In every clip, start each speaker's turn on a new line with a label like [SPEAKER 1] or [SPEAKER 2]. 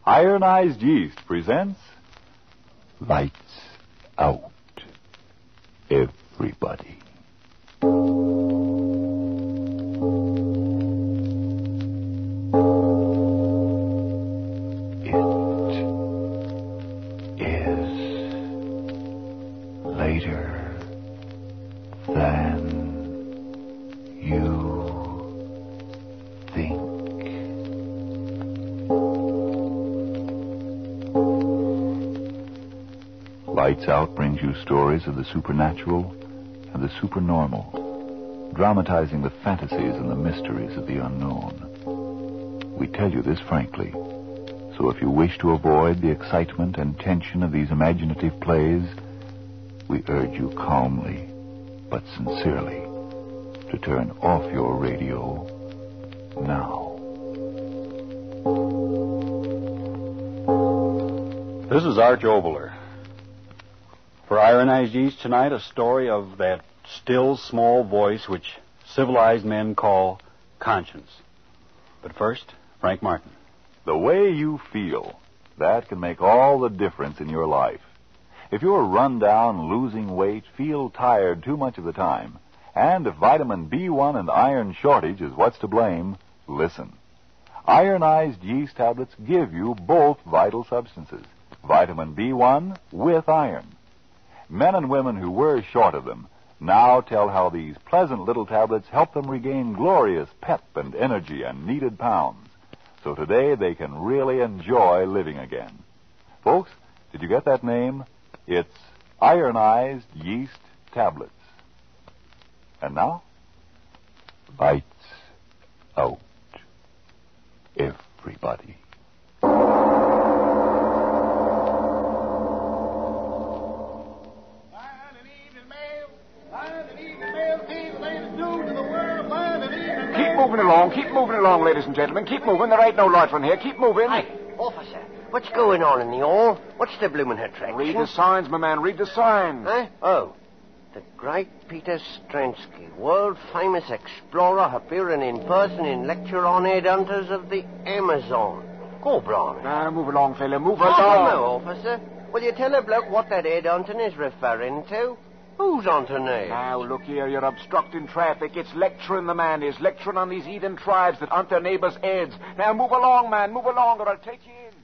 [SPEAKER 1] Ironized Yeast presents Lights Out, Everybody. It is later than you think. Lights Out brings you stories of the supernatural and the supernormal, dramatizing the fantasies and the mysteries of the unknown. We tell you this frankly, so if you wish to avoid the excitement and tension of these imaginative plays, we urge you calmly but sincerely to turn off your radio now.
[SPEAKER 2] This is Arch Oboler. For Ironized Yeast tonight, a story of that still small voice which civilized men call conscience. But first, Frank Martin.
[SPEAKER 1] The way you feel, that can make all the difference in your life. If you're run down, losing weight, feel tired too much of the time, and if vitamin B1 and iron shortage is what's to blame, listen. Ironized yeast tablets give you both vital substances, vitamin B1 with iron. Men and women who were short of them now tell how these pleasant little tablets help them regain glorious pep and energy and needed pounds. So today they can really enjoy living again. Folks, did you get that name? It's Ironized Yeast Tablets. And now, Lights Out, Everybody.
[SPEAKER 3] Keep moving along, ladies and gentlemen. Keep moving. There ain't no loitering here. Keep moving.
[SPEAKER 4] Hey, officer, what's going on in the hall? What's the bloomin' attraction?
[SPEAKER 3] Read the signs, my man. Read the signs.
[SPEAKER 4] Huh? Oh, the great Peter Stransky, world-famous explorer, appearing in person in lecture on headhunters of the Amazon. Go, Blimey.
[SPEAKER 3] Now, move along, fella. Move
[SPEAKER 4] I
[SPEAKER 3] along.
[SPEAKER 4] don't know, officer. Will you tell a bloke what that headhunting is referring to? Who's on to me?
[SPEAKER 3] Now, look here. You're obstructing traffic. It's lecturing, the man is. Lecturing on these heathen tribes that hunt their neighbors' heads. Now, move along, man. Move along, or I'll take you in.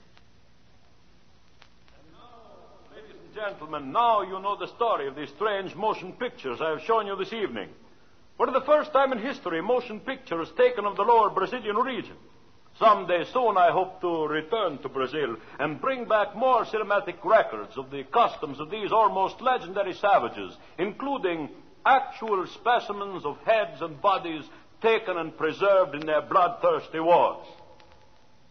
[SPEAKER 5] And now, ladies and gentlemen, now you know the story of these strange motion pictures I have shown you this evening. For the first time in history, motion pictures taken of the lower Brazilian region. Someday soon I hope to return to Brazil and bring back more cinematic records of the customs of these almost legendary savages, including actual specimens of heads and bodies taken and preserved in their bloodthirsty wars.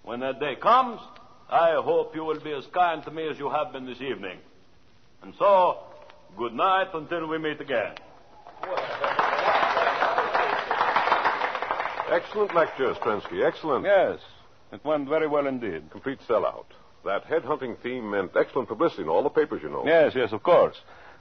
[SPEAKER 5] When that day comes, I hope you will be as kind to me as you have been this evening. And so, good night until we meet again.
[SPEAKER 6] Excellent lecture, Stransky. Excellent.
[SPEAKER 5] Yes, it went very well indeed.
[SPEAKER 6] Complete sellout. That headhunting theme meant excellent publicity in all the papers, you know.
[SPEAKER 5] Yes, of course.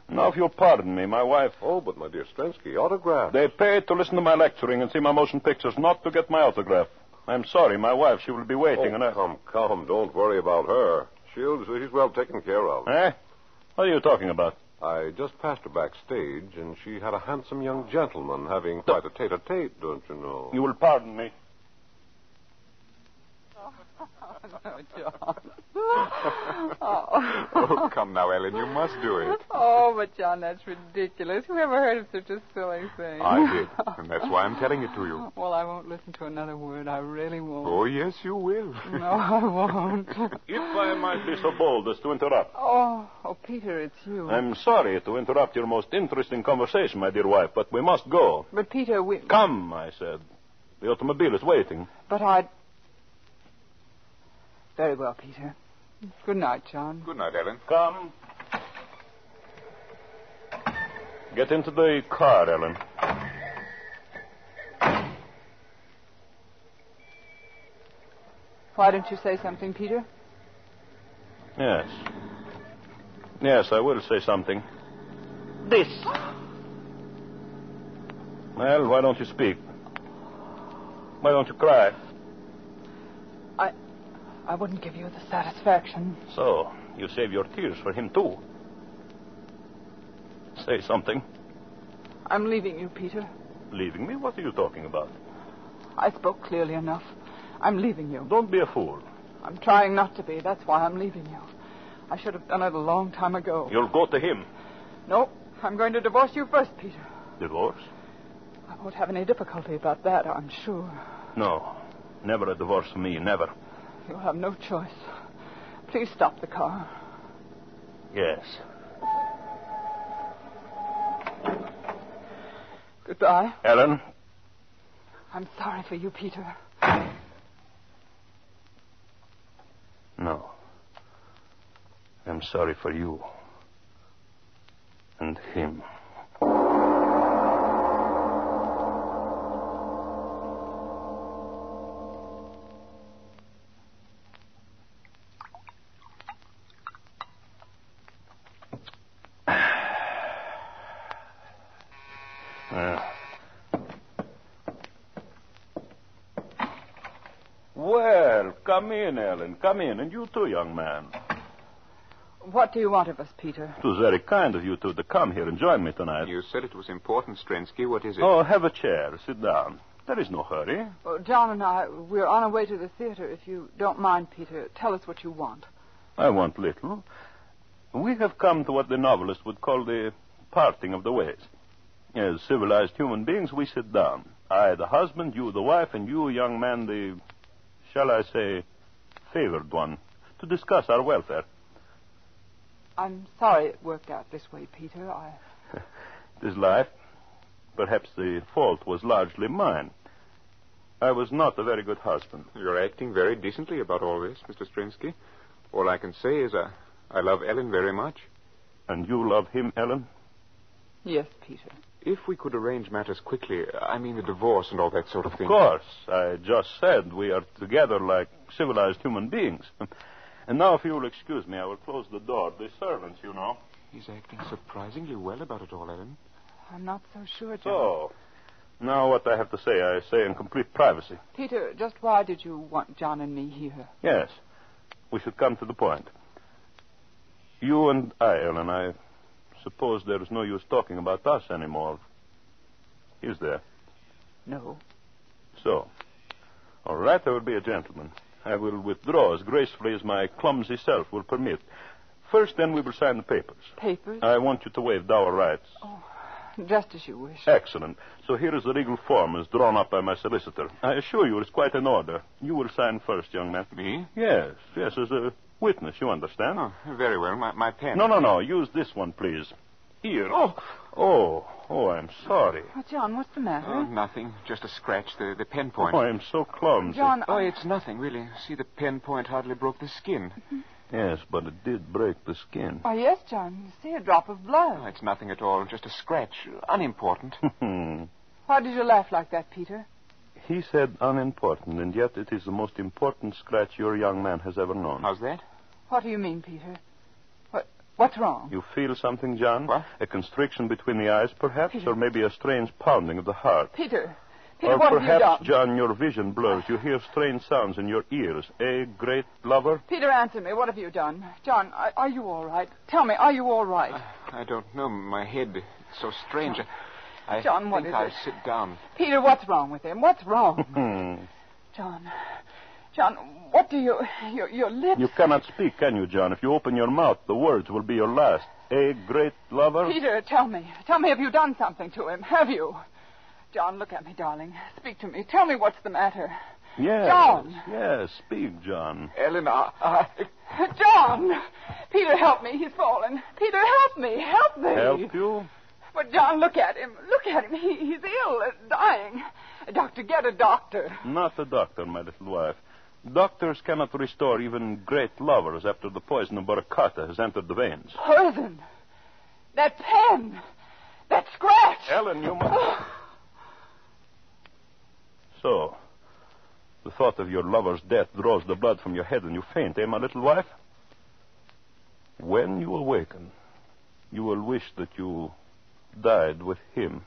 [SPEAKER 5] Now, if you'll pardon me, my wife...
[SPEAKER 6] Oh, but my dear Stransky, autograph.
[SPEAKER 5] They paid to listen to my lecturing and see my motion pictures, not to get my autograph. I'm sorry, my wife, she will be waiting, and I...
[SPEAKER 6] Come, don't worry about her. She's well taken care of.
[SPEAKER 5] Eh? What are you talking about?
[SPEAKER 6] I just passed her backstage, and she had a handsome young gentleman having quite a tete-a-tete, don't you know?
[SPEAKER 5] You will pardon me.
[SPEAKER 7] No, John.
[SPEAKER 8] Oh, come now, Ellen, you must do it.
[SPEAKER 7] Oh, but John, that's ridiculous. Who ever heard of such a silly thing?
[SPEAKER 8] I did, and that's why I'm telling it to you.
[SPEAKER 7] Well, I won't listen to another word. I really won't.
[SPEAKER 8] Oh, yes, you will.
[SPEAKER 7] No, I won't.
[SPEAKER 5] If I might be so bold as to interrupt.
[SPEAKER 7] Oh, Peter, it's you.
[SPEAKER 5] I'm sorry to interrupt your most interesting conversation, my dear wife, but we must go.
[SPEAKER 7] But, Peter, we...
[SPEAKER 5] Come, I said. The automobile is waiting.
[SPEAKER 7] But I'd... Very well, Peter. Good night, John.
[SPEAKER 8] Good night, Ellen.
[SPEAKER 5] Come. Get into the car, Ellen.
[SPEAKER 7] Why don't you say something, Peter?
[SPEAKER 5] Yes. Yes, I will say something. This. Well, why don't you speak? Why don't you cry?
[SPEAKER 7] I wouldn't give you the satisfaction.
[SPEAKER 5] So, you save your tears for him, too. Say something.
[SPEAKER 7] I'm leaving you, Peter.
[SPEAKER 5] Leaving me? What are you talking about?
[SPEAKER 7] I spoke clearly enough. I'm leaving you.
[SPEAKER 5] Don't be a fool.
[SPEAKER 7] I'm trying not to be. That's why I'm leaving you. I should have done it a long time ago.
[SPEAKER 5] You'll go to him.
[SPEAKER 7] No, I'm going to divorce you first, Peter.
[SPEAKER 5] Divorce?
[SPEAKER 7] I won't have any difficulty about that, I'm sure.
[SPEAKER 5] No. Never a divorce for me, never.
[SPEAKER 7] You'll have no choice. Please stop the car.
[SPEAKER 5] Yes.
[SPEAKER 7] Goodbye.
[SPEAKER 5] Ellen?
[SPEAKER 7] I'm sorry for you, Peter.
[SPEAKER 5] No. I'm sorry for you. And him. Well, come in, Ellen. Come in. And you too, young man.
[SPEAKER 7] What do you want of us, Peter?
[SPEAKER 5] It was very kind of you two to come here and join me tonight.
[SPEAKER 8] You said it was important, Strensky. What is it?
[SPEAKER 5] Oh, have a chair. Sit down. There is no hurry.
[SPEAKER 7] Well, John and I, we're on our way to the theater. If you don't mind, Peter, tell us what you want.
[SPEAKER 5] I want little. We have come to what the novelist would call the parting of the ways. As civilized human beings, we sit down. I, the husband, you, the wife, and you, young man, the, shall I say, favored one, to discuss our welfare.
[SPEAKER 7] I'm sorry it worked out this way, Peter.
[SPEAKER 5] It is life. Perhaps the fault was largely mine. I was not a very good husband.
[SPEAKER 8] You're acting very decently about all this, Mr. Strinsky. All I can say is I love Ellen very much.
[SPEAKER 5] And you love him, Ellen?
[SPEAKER 7] Yes, Peter.
[SPEAKER 8] If we could arrange matters quickly, I mean the divorce and all that sort of thing.
[SPEAKER 5] Of course. I just said we are together like civilized human beings. And now, if you will excuse me, I will close the door. The servants, you know.
[SPEAKER 8] He's acting surprisingly well about it all, Ellen.
[SPEAKER 7] I'm not so sure, John.
[SPEAKER 5] So, now what I have to say, I say in complete privacy.
[SPEAKER 7] Peter, just why did you want John and me here?
[SPEAKER 5] Yes. We should come to the point. You and I, Ellen, I suppose there is no use talking about us anymore. Is there?
[SPEAKER 7] No.
[SPEAKER 5] So, all right, I will be a gentleman. I will withdraw as gracefully as my clumsy self will permit. First, then, we will sign the papers.
[SPEAKER 7] Papers?
[SPEAKER 5] I want you to waive dower rights.
[SPEAKER 7] Oh, just as you wish.
[SPEAKER 5] Excellent. So here is the legal form as drawn up by my solicitor. I assure you it's quite in order. You will sign first, young man.
[SPEAKER 8] Me?
[SPEAKER 5] Yes, as a witness, you understand?
[SPEAKER 8] Oh, very well. My pen.
[SPEAKER 5] No. Use this one, please. Here. Oh, I'm sorry.
[SPEAKER 7] Oh, John, what's the matter?
[SPEAKER 8] Oh, nothing. Just a scratch, the pen point.
[SPEAKER 5] Oh, I'm so clumsy.
[SPEAKER 7] John,
[SPEAKER 8] Oh, it's nothing, really. See, the pen point hardly broke the skin.
[SPEAKER 5] Yes, but it did break the skin.
[SPEAKER 7] Oh, yes, John. You see a drop of blood.
[SPEAKER 8] Oh, it's nothing at all. Just a scratch. Unimportant.
[SPEAKER 7] Why did you laugh like that, Peter?
[SPEAKER 5] He said unimportant, and yet it is the most important scratch your young man has ever known.
[SPEAKER 8] How's that?
[SPEAKER 7] What do you mean, Peter? What's wrong?
[SPEAKER 5] You feel something, John?
[SPEAKER 8] What?
[SPEAKER 5] A constriction between the eyes, perhaps?
[SPEAKER 7] Peter.
[SPEAKER 5] Or maybe a strange pounding of the heart?
[SPEAKER 7] Peter,
[SPEAKER 5] Or
[SPEAKER 7] what have you done?
[SPEAKER 5] perhaps, John, your vision blurs. You hear strange sounds in your ears. A great lover?
[SPEAKER 7] Peter, answer me. What have you done? John, are you all right? Tell me, are you all right?
[SPEAKER 8] I don't know. My head is so strange. I
[SPEAKER 7] John,
[SPEAKER 8] think
[SPEAKER 7] what is
[SPEAKER 8] I'll
[SPEAKER 7] it?
[SPEAKER 8] sit down.
[SPEAKER 7] Peter, what's wrong with him? What's wrong? John, what do you... Your lips...
[SPEAKER 5] You cannot speak, can you, John? If you open your mouth, the words will be your last. A great lover?
[SPEAKER 7] Peter, tell me. Tell me, have you done something to him? Have you? John, look at me, darling. Speak to me. Tell me what's the matter.
[SPEAKER 5] Yes.
[SPEAKER 7] John.
[SPEAKER 5] Yes, speak, John.
[SPEAKER 8] Ellen,
[SPEAKER 7] John! Peter, help me. He's fallen. Peter, help me. Help me.
[SPEAKER 5] Help you?
[SPEAKER 7] But, John, look at him. Look at him. He's ill, dying. Doctor, get a doctor.
[SPEAKER 5] Not a doctor, my little wife. Doctors cannot restore even great lovers after the poison of Baracata has entered the veins.
[SPEAKER 7] Poison. That pen. That scratch.
[SPEAKER 5] Ellen, you must... So, the thought of your lover's death draws the blood from your head and you faint, eh, my little wife? When you awaken, you will wish that you died with him.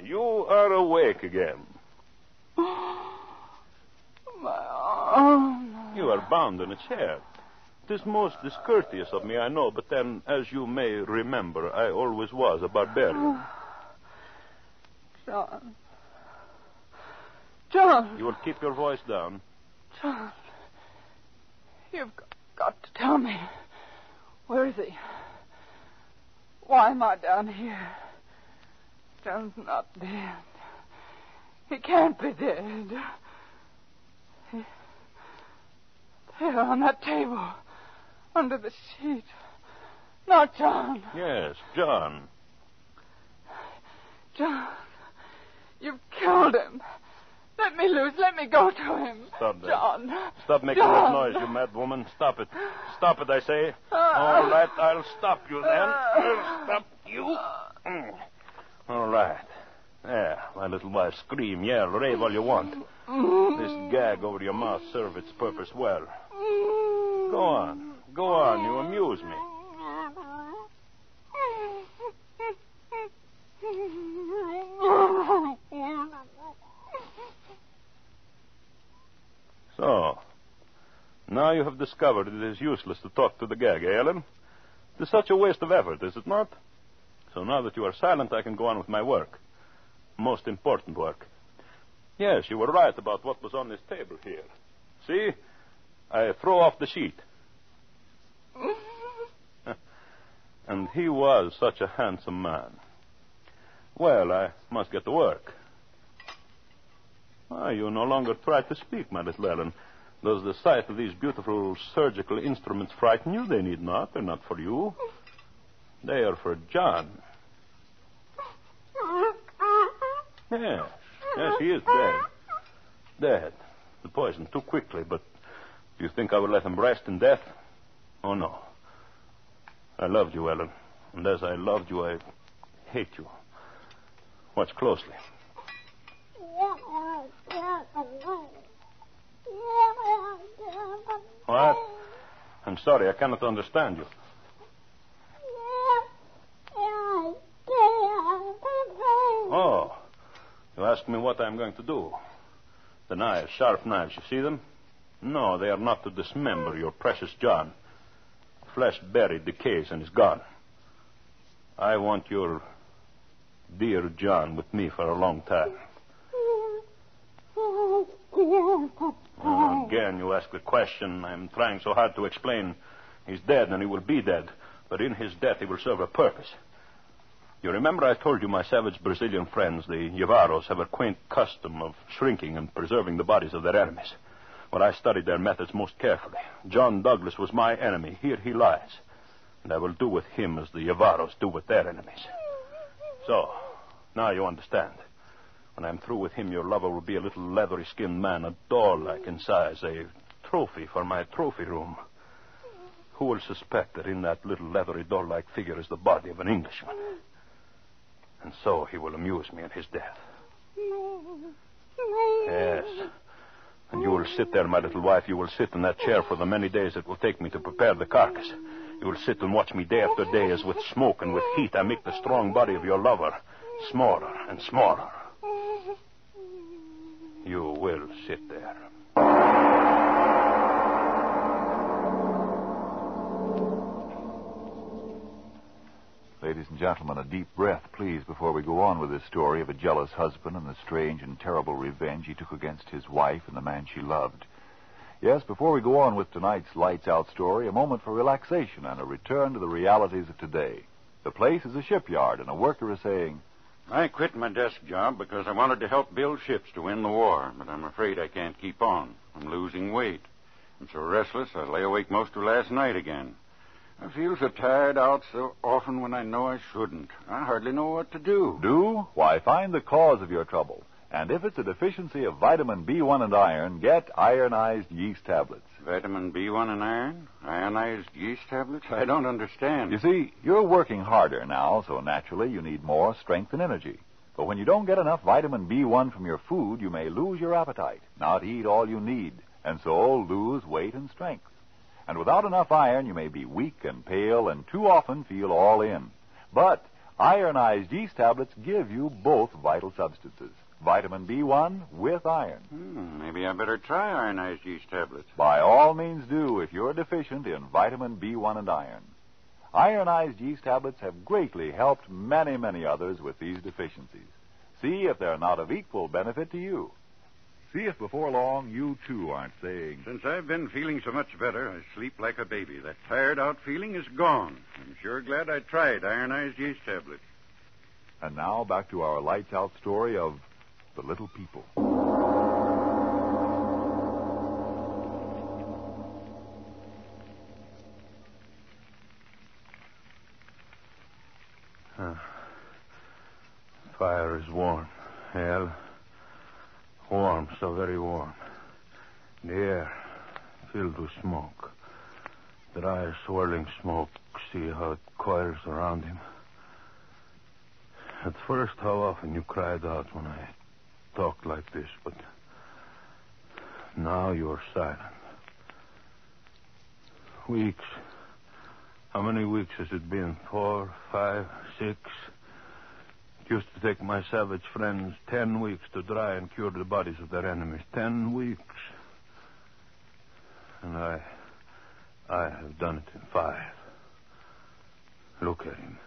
[SPEAKER 5] You are awake again.
[SPEAKER 7] My arm.
[SPEAKER 5] You are bound in a chair. It is most discourteous of me, I know, but then, as you may remember, I always was a barbarian.
[SPEAKER 7] John. John.
[SPEAKER 5] You will keep your voice down.
[SPEAKER 7] John. You've got to tell me. Where is he? Why am I down here? John's not dead. He can't be dead. There on that table. Under the sheet. Not John.
[SPEAKER 5] Yes, John.
[SPEAKER 7] John. You've killed him. Let me loose. Let me go to him.
[SPEAKER 5] Stop that.
[SPEAKER 7] John.
[SPEAKER 5] Stop making that noise, you mad woman. Stop it. Stop it, I say. All right, I'll stop you then. I'll stop you. All right. There, my little wife. Scream, yell, rave all you want. This gag over your mouth serves its purpose well. Go on. Go on. You amuse me. So, now you have discovered it is useless to talk to the gag, eh, Ellen? It is such a waste of effort, is it not? So now that you are silent, I can go on with my work. Most important work. Yes, you were right about what was on this table here. See? I throw off the sheet. And he was such a handsome man. Well, I must get to work. You no longer try to speak, my little Ellen. Does the sight of these beautiful surgical instruments frighten you? They need not. They're not for you. They are for John. Yes, he is dead. Dead. The poison too quickly, but do you think I would let him rest in death? Oh, no. I loved you, Ellen. And as I loved you, I hate you. Watch closely. What? I'm sorry, I cannot understand you. Oh, you ask me what I'm going to do. The knives, sharp knives, you see them? No, they are not to dismember your precious John. Flesh buried, decays, and is gone. I want your dear John with me for a long time. Again, you ask the question. I'm trying so hard to explain. He's dead, and he will be dead. But in his death, he will serve a purpose. You remember I told you my savage Brazilian friends, the Javaros, have a quaint custom of shrinking and preserving the bodies of their enemies. Well, I studied their methods most carefully. John Douglas was my enemy. Here he lies. And I will do with him as the Javaros do with their enemies. So, now you understand. When I'm through with him, your lover will be a little leathery-skinned man, a doll-like in size, a trophy for my trophy room. Who will suspect that in that little leathery doll-like figure is the body of an Englishman? And so he will amuse me in his death. Yes. And you will sit there, my little wife. You will sit in that chair for the many days it will take me to prepare the carcass. You will sit and watch me day after day as with smoke and with heat I make the strong body of your lover smaller and smaller. You will sit there.
[SPEAKER 1] Ladies and gentlemen, a deep breath, please, before we go on with this story of a jealous husband and the strange and terrible revenge he took against his wife and the man she loved. Yes, before we go on with tonight's lights-out story, a moment for relaxation and a return to the realities of today. The place is a shipyard, and a worker is saying,
[SPEAKER 9] I quit my desk job because I wanted to help build ships to win the war, but I'm afraid I can't keep on. I'm losing weight. I'm so restless I lay awake most of last night again. I feel so tired out so often when I know I shouldn't. I hardly know what to do.
[SPEAKER 1] Do? Why, find the cause of your trouble. And if it's a deficiency of vitamin B1 and iron, get ironized yeast tablets.
[SPEAKER 9] Vitamin B1 and iron? Ionized yeast tablets? I don't understand.
[SPEAKER 1] You see, you're working harder now, so naturally you need more strength and energy. But when you don't get enough vitamin B1 from your food, you may lose your appetite, not eat all you need, and so lose weight and strength. And without enough iron, you may be weak and pale and too often feel all in. But ironized yeast tablets give you both vital substances, vitamin B1 with iron.
[SPEAKER 9] Maybe I better try ironized yeast tablets.
[SPEAKER 1] By all means do if you're deficient in vitamin B1 and iron. Ironized yeast tablets have greatly helped many, many others with these deficiencies. See if they're not of equal benefit to you. See if before long you, too, aren't saying...
[SPEAKER 9] Since I've been feeling so much better, I sleep like a baby. That tired-out feeling is gone. I'm sure glad I tried ironized yeast tablets.
[SPEAKER 1] And now back to our lights-out story of The Little People.
[SPEAKER 10] Fire is warm. Hell, warm, so very warm. The air filled with smoke. Dry, swirling smoke. See how it coils around him. At first, how often you cried out when I talked like this, but now you are silent. Weeks. How many weeks has it been? 4, 5, 6? It used to take my savage friends 10 weeks to dry and cure the bodies of their enemies. 10 weeks. And I have done it in 5. Look at him.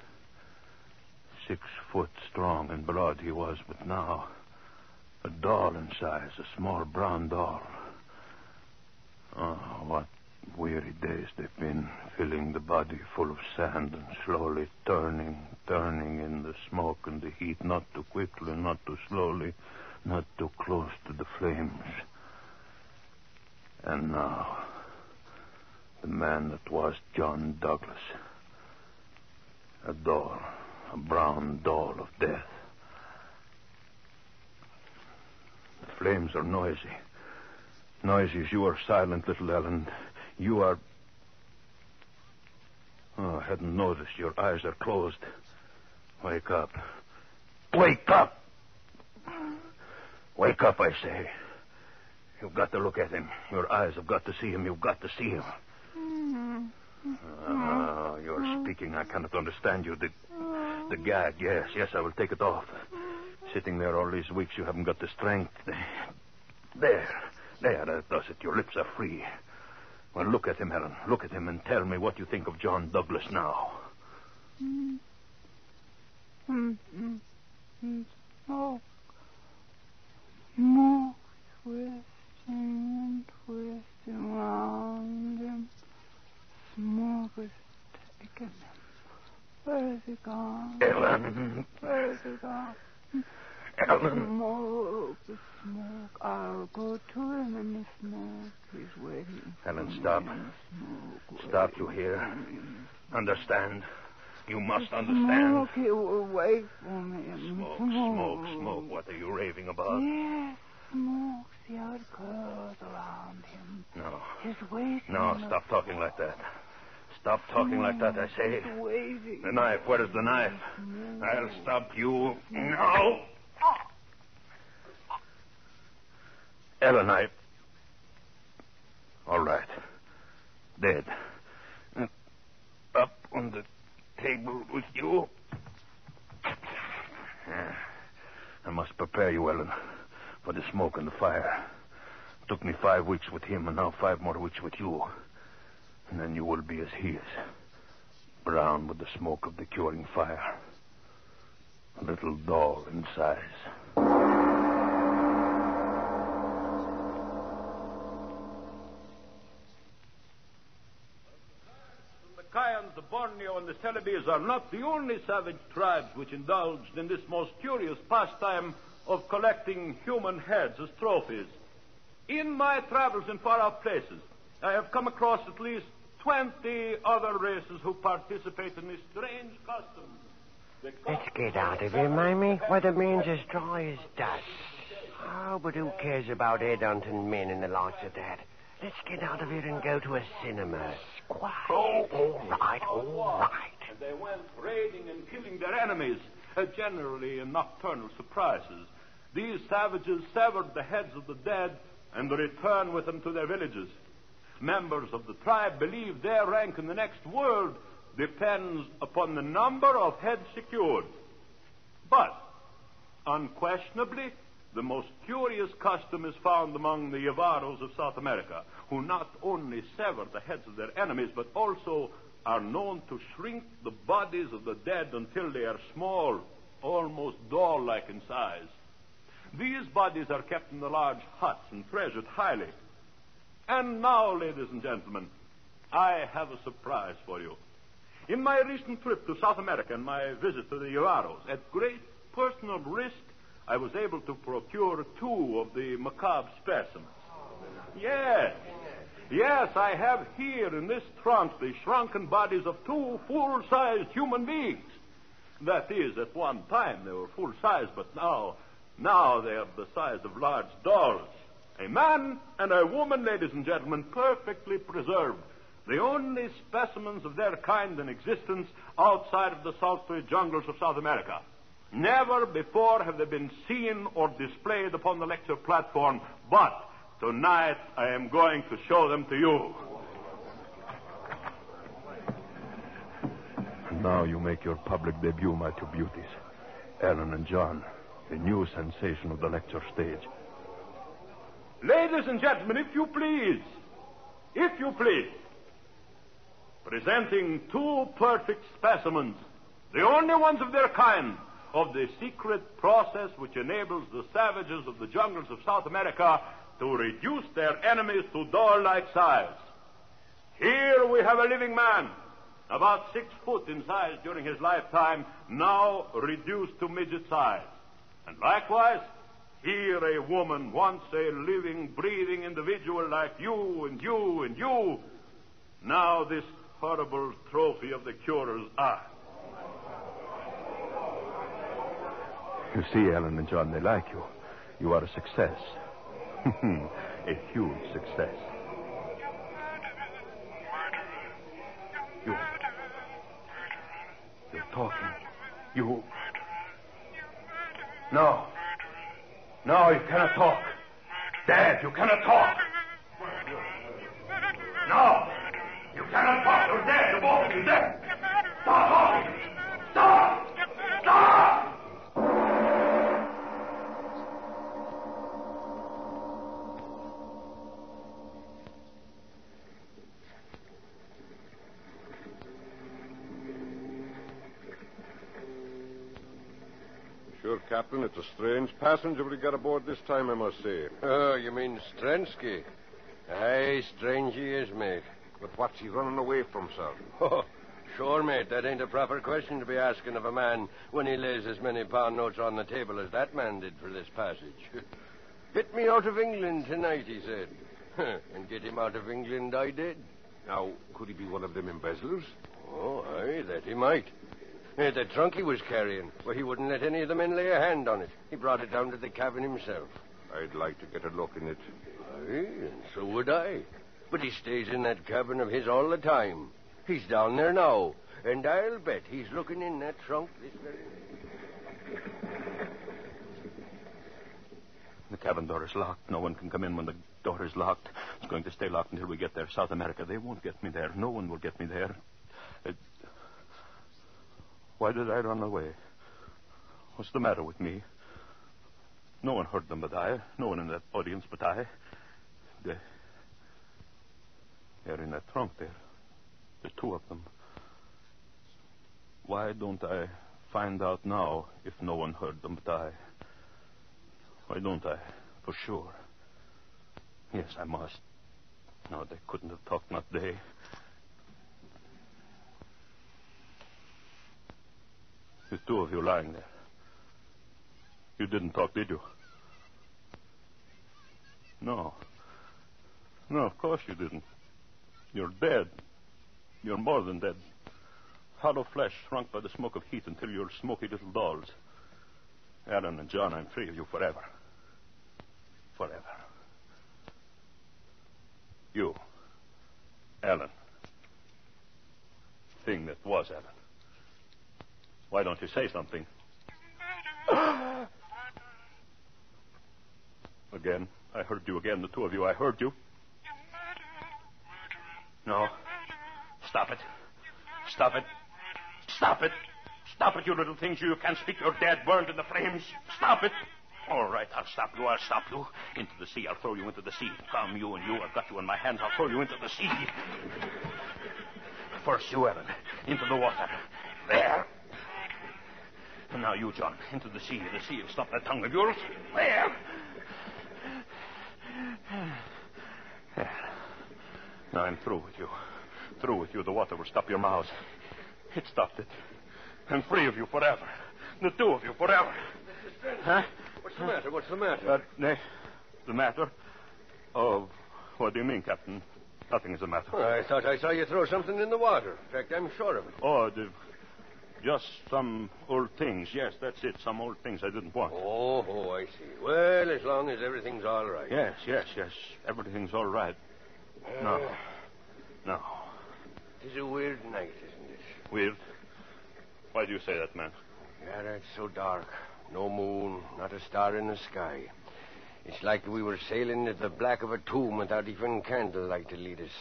[SPEAKER 10] 6 foot strong and broad he was, but now a doll in size, a small brown doll. Oh, what weary days they've been, filling the body full of sand and slowly turning in the smoke and the heat, not too quickly, not too slowly, not too close to the flames. And now, the man that was John Douglas. A doll, a brown doll of death. The flames are noisy. Noisy as you are silent, little Ellen. You are... Oh, I hadn't noticed. Your eyes are closed. Wake up. Wake up! Wake up, I say. You've got to look at him. Your eyes have got to see him. You've got to see him. You're speaking. I cannot understand you. The gag, yes, I will take it off. Sitting there all these weeks, you haven't got the strength. There, that does it. Your lips are free. Well, look at him, Helen. Look at him and tell me what you think of John Douglas now.
[SPEAKER 7] Smoke. Smoke twisting around him. Smoke is taking him. Where is he gone?
[SPEAKER 10] Ellen.
[SPEAKER 7] Where is he gone?
[SPEAKER 10] Ellen.
[SPEAKER 7] Smoke. I'll go to him in the smoke. He's waiting.
[SPEAKER 10] Ellen, stop. Stop, you hear? Understand? You must understand.
[SPEAKER 7] Smoke, he will wait for me.
[SPEAKER 10] Smoke. What are you raving about?
[SPEAKER 7] Yes, smoke. See how it curls around him.
[SPEAKER 10] No.
[SPEAKER 7] He's waiting.
[SPEAKER 10] No, stop talking like that. Stop talking like that, I say.
[SPEAKER 7] He's waiting.
[SPEAKER 10] The knife. Where is the knife? I'll stop you. No. Ellen, all right. Dead. Up on the table with you. I must prepare you, Ellen, for the smoke and the fire. It took me 5 weeks with him, and now 5 more weeks with you. And then you will be as he is. Brown with the smoke of the curing fire. A little doll in size.
[SPEAKER 5] The Kayans, the Borneo, and the Celebes are not the only savage tribes which indulged in this most curious pastime of collecting human heads as trophies. In my travels in far-off places, I have come across at least 20 other races who participate in this strange custom.
[SPEAKER 4] Let's get out of here, Mamie. Where the man's as dry as dust. Oh, but who cares about headhunting men and the likes of that? Let's get out of here and go to a cinema. Quiet. All right.
[SPEAKER 5] And they went raiding and killing their enemies. generally in nocturnal surprises, these savages severed the heads of the dead and returned with them to their villages. Members of the tribe believe their rank in the next world depends upon the number of heads secured. But, unquestionably, the most curious custom is found among the Yavaros of South America, who not only sever the heads of their enemies, but also are known to shrink the bodies of the dead until they are small, almost doll-like in size. These bodies are kept in the large huts and treasured highly. And now, ladies and gentlemen, I have a surprise for you. In my recent trip to South America and my visit to the Yavaros, at great personal risk, I was able to procure 2 of the macabre specimens. Yes, I have here in this trunk the shrunken bodies of 2 full-sized human beings. That is, at one time they were full-size, but now they are the size of large dolls. A man and a woman, ladies and gentlemen, perfectly preserved. The only specimens of their kind in existence outside of the sultry jungles of South America. Never before have they been seen or displayed upon the lecture platform, but tonight I am going to show them to you.
[SPEAKER 10] Now you make your public debut, my 2 beauties. Ellen and John, the new sensation of the lecture stage.
[SPEAKER 5] Ladies and gentlemen, if you please, presenting 2 perfect specimens, the only ones of their kind, of the secret process which enables the savages of the jungles of South America to reduce their enemies to doll-like size. Here we have a living man, about 6 foot in size during his lifetime, now reduced to midget size. And likewise, here a woman, once a living, breathing individual like you and you and you, now this horrible trophy of the curer's art.
[SPEAKER 10] You see, Ellen and John, they like you. You are a success. A huge success. You're talking. No, you cannot talk. Dad, you cannot talk. No, you cannot talk. You're dead. The both of you dead. Stop talking. Stop.
[SPEAKER 6] Sure, Captain, it's a strange passenger we got aboard this time, I must say.
[SPEAKER 4] Oh, you mean Strensky? Aye, strange he is, mate.
[SPEAKER 6] But what's he running away from, sir?
[SPEAKER 4] Oh, sure, mate, that ain't a proper question to be asking of a man when he lays as many pound notes on the table as that man did for this passage. Hit me out of England tonight, he said. And get him out of England I did.
[SPEAKER 6] Now, could he be one of them embezzlers?
[SPEAKER 4] Oh, aye, that he might. The trunk he was carrying, well, he wouldn't let any of the men lay a hand on it. He brought it down to the cabin himself.
[SPEAKER 6] I'd like to get a look in it.
[SPEAKER 4] Aye, and so would I. But he stays in that cabin of his all the time. He's down there now, and I'll bet he's looking in that trunk this very minute.
[SPEAKER 10] The cabin door is locked. No one can come in when the door is locked. It's going to stay locked until we get there. South America, they won't get me there. No one will get me there. Why did I run away? What's the matter with me? No one heard them but I. No one in that audience but I. They're in that trunk there. The 2 of them. Why don't I find out now if no one heard them but I? Why don't I? For sure. Yes, I must. No, they couldn't have talked, not they. The 2 of you lying there. You didn't talk, did you? No. No, of course you didn't. You're dead. You're more than dead. Hollow flesh shrunk by the smoke of heat until you're smoky little dolls. Ellen and John, I'm free of you forever. Forever. You, Ellen. Thing that was Ellen. Why don't you say something? Again. I heard you again, the two of you. I heard you. No. Stop it. Stop it. Stop it. Stop it, you little things. You can't speak. You're dead, burned in the flames. Stop it. All right, I'll stop you. I'll stop you. Into the sea. I'll throw you into the sea. Come, you and you. I've got you in my hands. I'll throw you into the sea. First you, Ellen. Into the water. There. And now you, John. Into the sea. The sea will stop that tongue of yours. There. There. Now I'm through with you. Through with you. The water will stop your mouths. It stopped it. I'm free of you forever. The two of you forever.
[SPEAKER 4] Huh? What's the matter? What's the matter?
[SPEAKER 10] The matter? Oh, what do you mean, Captain? Nothing is the matter.
[SPEAKER 4] Oh, I thought I saw you throw something in the water. In fact, I'm sure of it.
[SPEAKER 10] Oh, just some old things. Yes, that's it. Some old things I didn't want.
[SPEAKER 4] Oh, I see. Well, as long as everything's all right.
[SPEAKER 10] Yes. Everything's all right. No.
[SPEAKER 4] It is a weird night, isn't it?
[SPEAKER 10] Weird? Why do you say that, man?
[SPEAKER 4] Yeah, it's so dark. No moon, not a star in the sky. It's like we were sailing at the black of a tomb without even candlelight to lead us.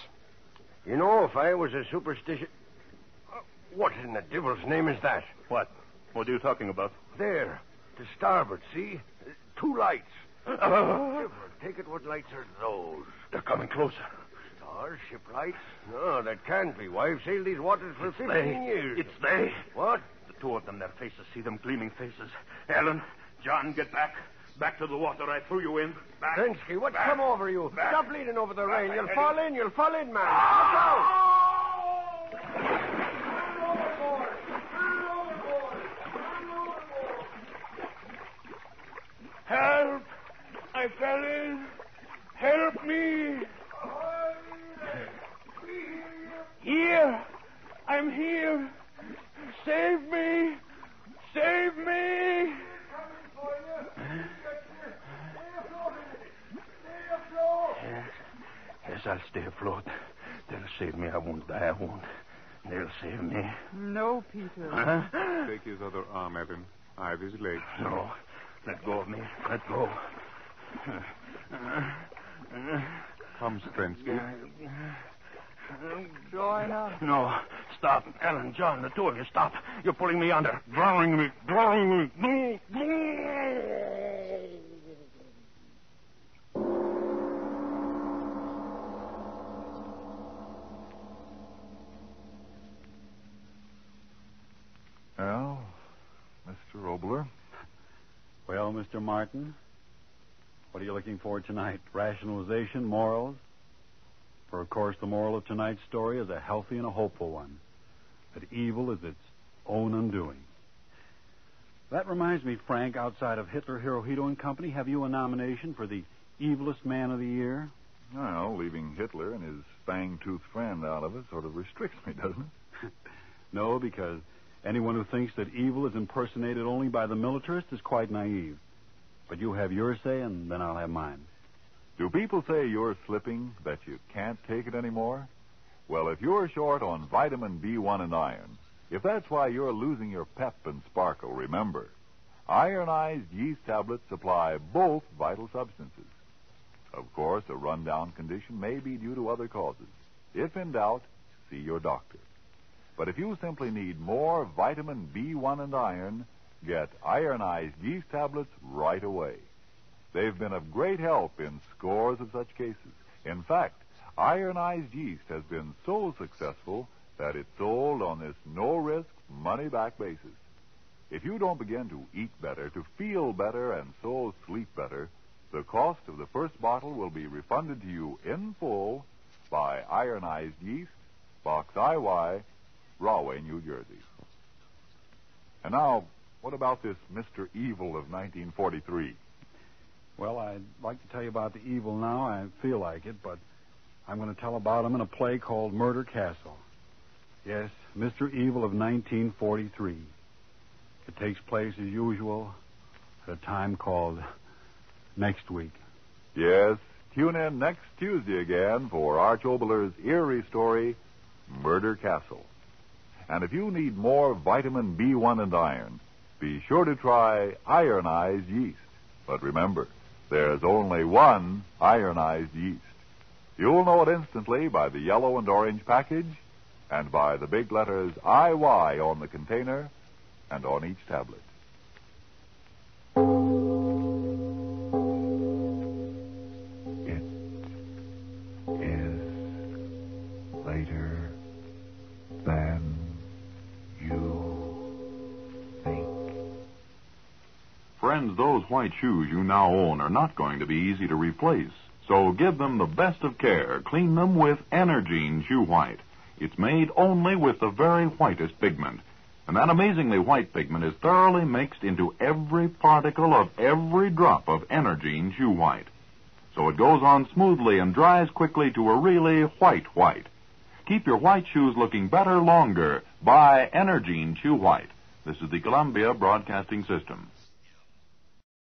[SPEAKER 4] You know, if I was a superstitious... What in the devil's name is that?
[SPEAKER 10] What? What are you talking about?
[SPEAKER 4] There, to starboard, see? 2 lights. Take it, what lights are those?
[SPEAKER 10] They're coming closer.
[SPEAKER 4] Stars, ship lights? No, that can't be. Why, I've sailed these waters for 15 years.
[SPEAKER 10] It's they.
[SPEAKER 4] What?
[SPEAKER 10] The two of them, their faces. See them gleaming faces. Ellen, John, get back. Back to the water. I threw you in. Back.
[SPEAKER 4] Prensky, what's come over you?
[SPEAKER 10] Back.
[SPEAKER 4] Stop leaning over the rail. You'll fall in, man. Look out!
[SPEAKER 10] Help! I fell in. Help me. Here. I'm here. Save me. Save me. Yes, I'll stay afloat. They'll save me. I won't die. I won't. They'll save me.
[SPEAKER 7] No, Peter.
[SPEAKER 10] Huh?
[SPEAKER 8] Take his other arm, Evan. I have his leg.
[SPEAKER 10] No. Let go of me. Let go.
[SPEAKER 8] Come, Strensky.
[SPEAKER 7] Join us.
[SPEAKER 10] No. Stop. Ellen, John, the two of you, stop. You're pulling me under. Drowning me.
[SPEAKER 1] Well, Mr. Oboler.
[SPEAKER 2] Well, Mr. Martin, what are you looking for tonight? Rationalization, morals? For, of course, the moral of tonight's story is a healthy and a hopeful one, that evil is its own undoing. That reminds me, Frank, outside of Hitler, Hirohito and Company, have you a nomination for the evilest man of the year?
[SPEAKER 1] Well, leaving Hitler and his fang-toothed friend out of it sort of restricts me, doesn't it?
[SPEAKER 2] No, because anyone who thinks that evil is impersonated only by the militarist is quite naive. But you have your say, and then I'll have mine.
[SPEAKER 1] Do people say you're slipping, that you can't take it anymore? Well, if you're short on vitamin B1 and iron, if that's why you're losing your pep and sparkle, remember, ironized yeast tablets supply both vital substances. Of course, a rundown condition may be due to other causes. If in doubt, see your doctor. But if you simply need more vitamin B1 and iron, get ironized yeast tablets right away. They've been of great help in scores of such cases. In fact, ironized yeast has been so successful that it's sold on this no-risk, money-back basis. If you don't begin to eat better, to feel better, and so sleep better, the cost of the first bottle will be refunded to you in full by Ironized Yeast, Box IY, Rahway, New Jersey. And now, what about this Mr. Evil of 1943?
[SPEAKER 2] Well, I'd like to tell you about the evil now. I feel like it, but I'm going to tell about him in a play called Murder Castle. Yes, Mr. Evil of 1943. It takes place, as usual, at a time called next week.
[SPEAKER 1] Yes, tune in next Tuesday again for Arch Oboler's eerie story, Murder Castle. And if you need more vitamin B1 and iron, be sure to try ironized yeast. But remember, There's only one ironized yeast. You'll know it instantly by the yellow and orange package and by the big letters IY on the container and on each tablet. It is later than you think.
[SPEAKER 11] Friends, those white shoes you now own are not going to be easy to replace. So give them the best of care. Clean them with Energine Shoe White. It's made only with the very whitest pigment. And that amazingly white pigment is thoroughly mixed into every particle of every drop of Energine Shoe White. So it goes on smoothly and dries quickly to a really white. Keep your white shoes looking better longer. Buy Energine Shoe White. This is the Columbia Broadcasting System.